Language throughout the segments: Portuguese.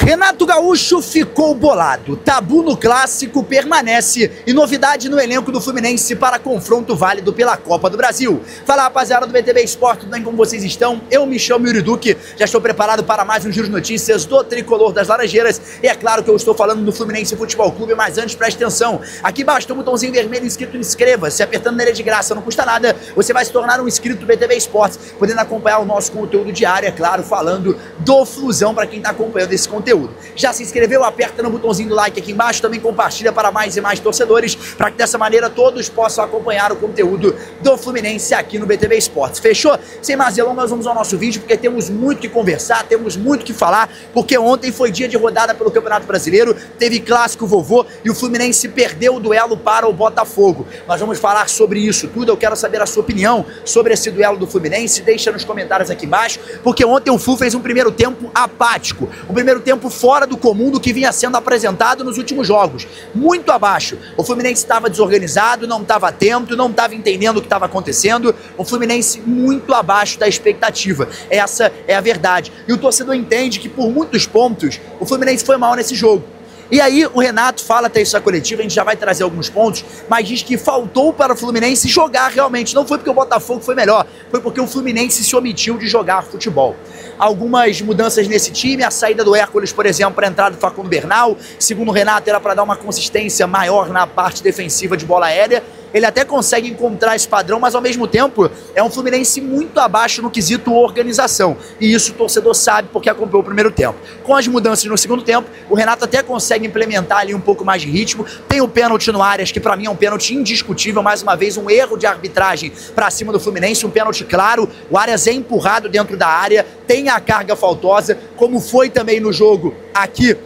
Renato Gaúcho ficou bolado, tabu no clássico permanece e novidade no elenco do Fluminense para confronto válido pela Copa do Brasil. Fala, rapaziada do BTB Esporte, tudo bem, como vocês estão? Eu me chamo Yuri Duque, já estou preparado para mais um giro de notícias do Tricolor das Laranjeiras e é claro que eu estou falando do Fluminense Futebol Clube, mas antes preste atenção, aqui embaixo tem um botãozinho vermelho escrito inscreva-se, apertando nele de graça, não custa nada, você vai se tornar um inscrito do BTB Esporte, podendo acompanhar o nosso conteúdo diário, é claro, falando do Flusão para quem está acompanhando esse conteúdo. Já se inscreveu? Aperta no botãozinho do like aqui embaixo, também compartilha para mais e mais torcedores, para que dessa maneira todos possam acompanhar o conteúdo do Fluminense aqui no BTB Esportes. Fechou? Sem mais delongas, vamos ao nosso vídeo, porque temos muito que conversar, temos muito que falar, porque ontem foi dia de rodada pelo Campeonato Brasileiro, teve clássico vovô e o Fluminense perdeu o duelo para o Botafogo. Nós vamos falar sobre isso tudo, eu quero saber a sua opinião sobre esse duelo do Fluminense, deixa nos comentários aqui embaixo, porque ontem o Flu fez um primeiro tempo apático, um primeiro tempo fora do comum do que vinha sendo apresentado nos últimos jogos, muito abaixo. O Fluminense estava desorganizado, não estava atento, não estava entendendo o que estava acontecendo, o Fluminense muito abaixo da expectativa, essa é a verdade. E o torcedor entende que por muitos pontos o Fluminense foi mal nesse jogo. E aí o Renato fala até isso na coletiva, a gente já vai trazer alguns pontos, mas diz que faltou para o Fluminense jogar realmente. Não foi porque o Botafogo foi melhor, foi porque o Fluminense se omitiu de jogar futebol. Algumas mudanças nesse time, a saída do Hércules, por exemplo, para a entrada do Facundo Bernal, segundo o Renato, era para dar uma consistência maior na parte defensiva de bola aérea. Ele até consegue encontrar esse padrão, mas ao mesmo tempo é um Fluminense muito abaixo no quesito organização. E isso o torcedor sabe porque acompanhou o primeiro tempo. Com as mudanças no segundo tempo, o Renato até consegue implementar ali um pouco mais de ritmo. Tem o pênalti no Arias, que para mim é um pênalti indiscutível, mais uma vez um erro de arbitragem para cima do Fluminense, um pênalti claro. O Arias é empurrado dentro da área, tem a carga faltosa, como foi também no jogo aqui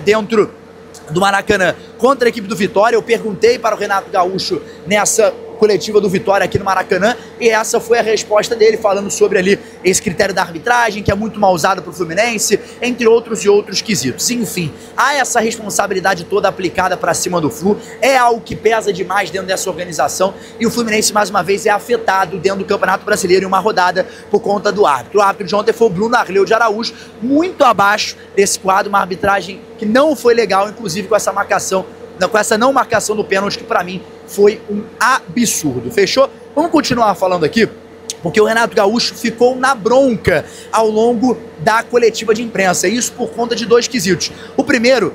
dentro do Maracanã contra a equipe do Vitória. Eu perguntei para o Renato Gaúcho nessa coletiva do Vitória aqui no Maracanã e essa foi a resposta dele, falando sobre ali esse critério da arbitragem, que é muito mal usado para o Fluminense, entre outros e outros quesitos. Enfim, há essa responsabilidade toda aplicada para cima do Flu, é algo que pesa demais dentro dessa organização e o Fluminense mais uma vez é afetado dentro do Campeonato Brasileiro em uma rodada por conta do árbitro. O árbitro de ontem foi o Bruno Arleu de Araújo, muito abaixo desse quadro, uma arbitragem que não foi legal, inclusive com essa marcação, com essa não marcação do pênalti, que para mim foi um absurdo. Fechou? Vamos continuar falando aqui, porque o Renato Gaúcho ficou na bronca ao longo da coletiva de imprensa, isso por conta de dois quesitos. O primeiro,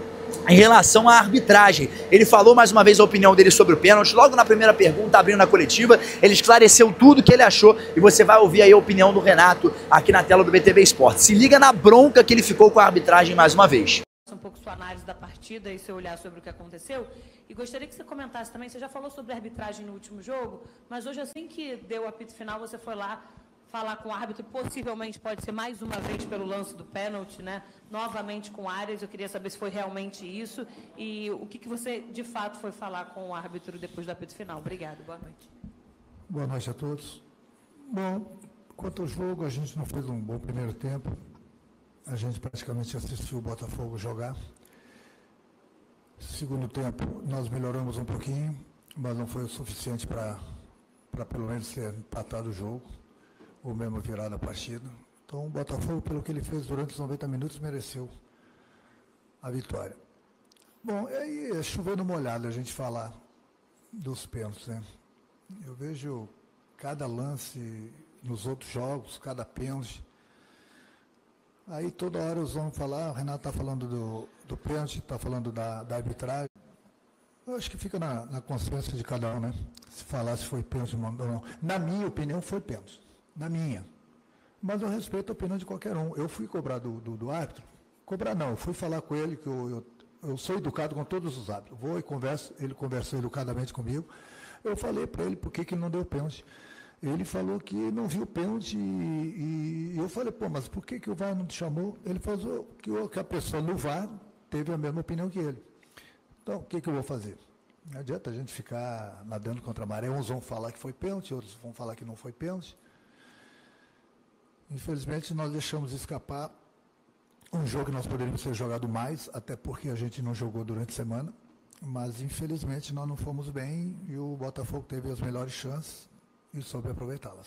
em relação à arbitragem, ele falou mais uma vez a opinião dele sobre o pênalti, logo na primeira pergunta, abrindo a coletiva, ele esclareceu tudo o que ele achou e você vai ouvir aí a opinião do Renato aqui na tela do BTB Esporte. Se liga na bronca que ele ficou com a arbitragem mais uma vez. Um pouco sua análise da partida e seu olhar sobre o que aconteceu. E gostaria que você comentasse também, você já falou sobre a arbitragem no último jogo, mas hoje, assim que deu o apito final, você foi lá falar com o árbitro, possivelmente pode ser mais uma vez pelo lance do pênalti, né? Novamente com Arias, eu queria saber se foi realmente isso e o que você, de fato, foi falar com o árbitro depois do apito final. Obrigada, boa noite. Boa noite a todos. Bom, quanto ao jogo, a gente não fez um bom primeiro tempo. A gente praticamente assistiu o Botafogo jogar. Segundo tempo, nós melhoramos um pouquinho, mas não foi o suficiente para pelo menos ter empatado o jogo, ou mesmo virado a partida. Então, o Botafogo, pelo que ele fez durante os 90 minutos, mereceu a vitória. Bom, aí é chovendo molhado a gente falar dos pênaltis, né? Eu vejo cada lance nos outros jogos, cada pênalti. Aí toda hora eles vão falar, o Renato está falando do pênalti, está falando da arbitragem. Eu acho que fica na consciência de cada um, né? Se falar se foi pênalti ou não. Na minha opinião, foi pênalti. Na minha. Mas eu respeito a opinião de qualquer um. Eu fui cobrar do árbitro. Cobrar não, eu fui falar com ele, que eu sou educado com todos os árbitros. Vou e converso, ele conversou educadamente comigo. Eu falei para ele por que ele não deu pênalti. Ele falou que não viu o pênalti e eu falei, pô, mas por que o VAR não te chamou? Ele falou que a pessoa no VAR teve a mesma opinião que ele. Então, o que eu vou fazer? Não adianta a gente ficar nadando contra a maré. Uns vão falar que foi pênalti, outros vão falar que não foi pênalti. Infelizmente, nós deixamos escapar um jogo que nós poderíamos ter jogado mais, até porque a gente não jogou durante a semana. Mas, infelizmente, nós não fomos bem e o Botafogo teve as melhores chances e soube aproveitá-las.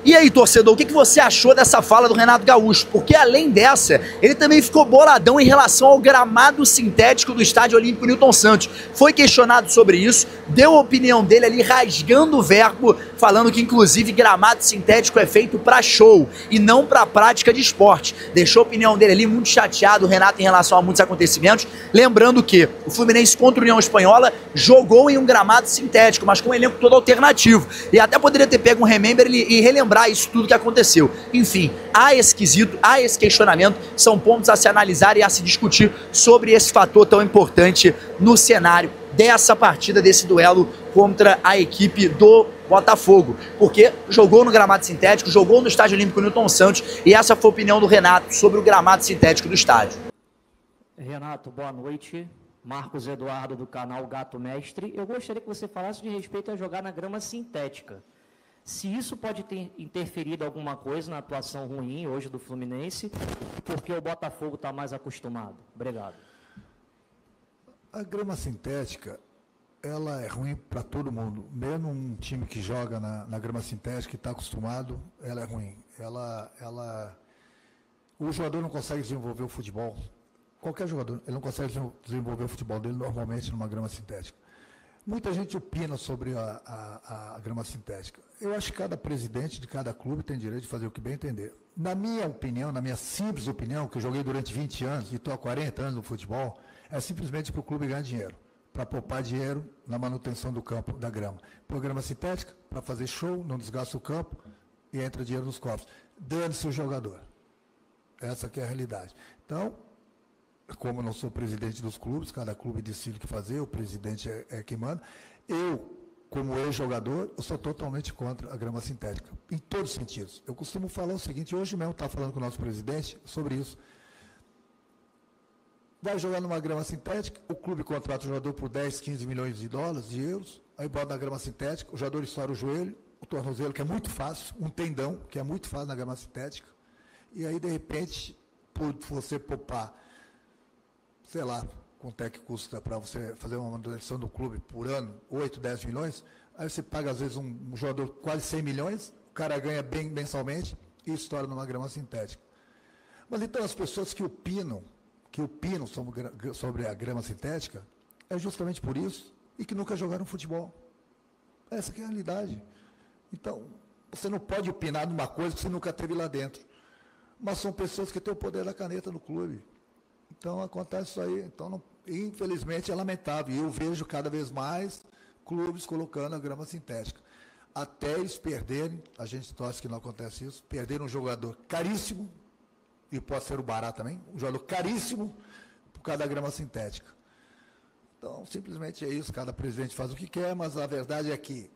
E aí, torcedor, o que você achou dessa fala do Renato Gaúcho? Porque além dessa, ele também ficou boladão em relação ao gramado sintético do Estádio Olímpico Newton Santos. Foi questionado sobre isso, deu a opinião dele ali rasgando o verbo, falando que inclusive gramado sintético é feito para show e não para prática de esporte. Deixou a opinião dele ali muito chateado, o Renato, em relação a muitos acontecimentos. Lembrando que o Fluminense contra a União Espanhola jogou em um gramado sintético, mas com um elenco todo alternativo. E até poderia ter pego um remember e relembrar isso tudo que aconteceu. Enfim, há esse quesito, há esse questionamento, são pontos a se analisar e a se discutir sobre esse fator tão importante no cenário dessa partida, desse duelo contra a equipe do Botafogo, porque jogou no gramado sintético, jogou no Estádio Olímpico Newton Santos, e essa foi a opinião do Renato sobre o gramado sintético do estádio. Renato, boa noite. Marcos Eduardo, do canal Gato Mestre. Eu gostaria que você falasse de respeito a jogar na grama sintética. Se isso pode ter interferido alguma coisa na atuação ruim hoje do Fluminense, porque o Botafogo está mais acostumado. Obrigado. A grama sintética, ela é ruim para todo mundo. Mesmo um time que joga na grama sintética e está acostumado, ela é ruim. O jogador não consegue desenvolver o futebol. Qualquer jogador, ele não consegue desenvolver o futebol dele normalmente numa grama sintética. Muita gente opina sobre a grama sintética. Eu acho que cada presidente de cada clube tem direito de fazer o que bem entender. Na minha opinião, na minha simples opinião, que eu joguei durante 20 anos e estou há 40 anos no futebol, é simplesmente para o clube ganhar dinheiro, para poupar dinheiro na manutenção do campo, da grama. Por grama sintética, para fazer show, não desgasta o campo e entra dinheiro nos cofres. Dane-se o jogador. Essa que é a realidade. Então, como eu não sou presidente dos clubes, cada clube decide o que fazer, o presidente é quem manda. Eu, como ex-jogador, eu sou totalmente contra a grama sintética, em todos os sentidos. Eu costumo falar o seguinte, hoje mesmo estava falando com o nosso presidente sobre isso. Vai jogar numa grama sintética, o clube contrata o jogador por 10, 15 milhões de dólares, de euros, aí bota na grama sintética, o jogador estoura o joelho, o tornozelo, que é muito fácil, um tendão, que é muito fácil na grama sintética, e aí, de repente, por você poupar, sei lá, quanto é que custa para você fazer uma manutenção do clube por ano, 8, 10 milhões, aí você paga, às vezes, um jogador quase 100 milhões, o cara ganha bem mensalmente e estoura numa grama sintética. Mas então as pessoas que opinam sobre a grama sintética, é justamente por isso, e que nunca jogaram futebol. Essa que é a realidade. Então, você não pode opinar numa coisa que você nunca teve lá dentro. Mas são pessoas que têm o poder da caneta no clube. Então, acontece isso aí. Então, infelizmente, é lamentável. E eu vejo cada vez mais clubes colocando a grama sintética. Até eles perderem, a gente torce que não acontece isso, perderem um jogador caríssimo, e pode ser o barato também, um jogador caríssimo por causa da grama sintética. Então, simplesmente é isso, cada presidente faz o que quer, mas a verdade é que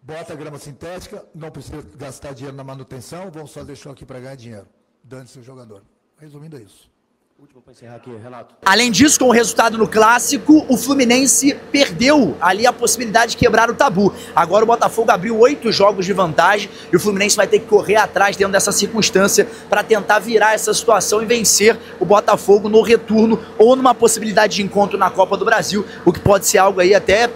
bota a grama sintética, não precisa gastar dinheiro na manutenção, vamos só deixar aqui para ganhar dinheiro. Dane-se o jogador. Resumindo, é isso. Último para encerrar aqui, Renato. Além disso, com o resultado no Clássico, o Fluminense perdeu ali a possibilidade de quebrar o tabu. Agora o Botafogo abriu 8 jogos de vantagem e o Fluminense vai ter que correr atrás dentro dessa circunstância para tentar virar essa situação e vencer o Botafogo no retorno ou numa possibilidade de encontro na Copa do Brasil, o que pode ser algo aí até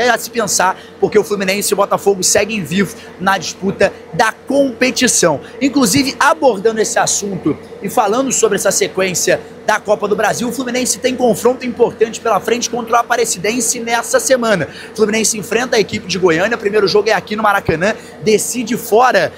a se pensar, porque o Fluminense e o Botafogo seguem vivos na disputa da competição. Inclusive, abordando esse assunto e falando sobre essa sequência da Copa do Brasil, o Fluminense tem confronto importante pela frente contra o Aparecidense nessa semana. O Fluminense enfrenta a equipe de Goiânia, o primeiro jogo é aqui no Maracanã, decide fora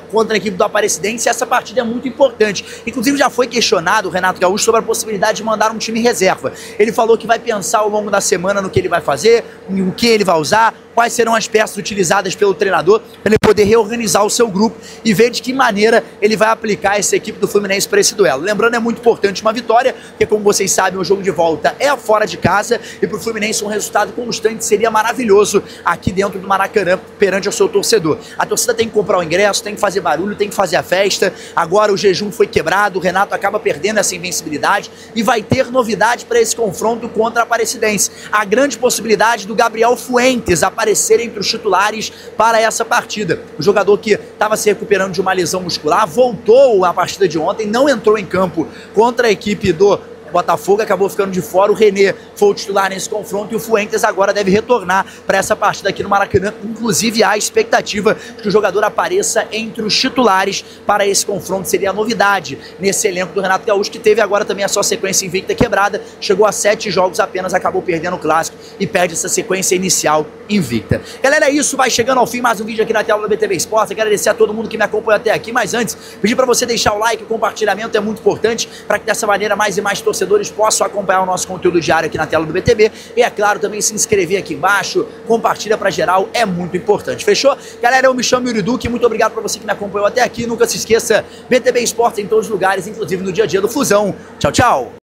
contra a equipe do Aparecidense, e essa partida é muito importante. Inclusive já foi questionado o Renato Gaúcho sobre a possibilidade de mandar um time reserva. Ele falou que vai pensar ao longo da semana no que ele vai fazer, o que ele vai usar, quais serão as peças utilizadas pelo treinador, para ele poder reorganizar o seu grupo e ver de que maneira ele vai aplicar essa equipe do Fluminense para esse duelo. Lembrando, é muito importante uma vitória, porque como vocês sabem, o jogo de volta é fora de casa, e para o Fluminense um resultado constante seria maravilhoso aqui dentro do Maracanã, perante o seu torcedor. A torcida tem que comprar o ingresso, tem que fazer barulho, tem que fazer a festa. Agora o jejum foi quebrado, o Renato acaba perdendo essa invencibilidade e vai ter novidade para esse confronto contra a Aparecidense. A grande possibilidade do Gabriel Fuentes aparecer entre os titulares para essa partida. O jogador que estava se recuperando de uma lesão muscular voltou à partida de ontem, não entrou em campo contra a equipe do O Botafogo acabou ficando de fora, o René foi o titular nesse confronto e o Fuentes agora deve retornar para essa partida aqui no Maracanã. Inclusive há a expectativa de que o jogador apareça entre os titulares para esse confronto. Seria a novidade nesse elenco do Renato Gaúcho, que teve agora também a sua sequência invicta quebrada, chegou a 7 jogos apenas, acabou perdendo o Clássico e perde essa sequência inicial invicta. Galera, é isso, vai chegando ao fim mais um vídeo aqui na tela do BTB Esportes. Quero agradecer a todo mundo que me acompanha até aqui, mas antes, pedir para você deixar o like, o compartilhamento é muito importante para que dessa maneira mais e mais torcedores possam acompanhar o nosso conteúdo diário aqui na tela do BTB. E é claro, também se inscrever aqui embaixo, compartilha para geral, é muito importante. Fechou? Galera, eu me chamo Yuri Duque, muito obrigado para você que me acompanhou até aqui. Nunca se esqueça, BTB Esportes em todos os lugares, inclusive no dia a dia do Fusão. Tchau, tchau!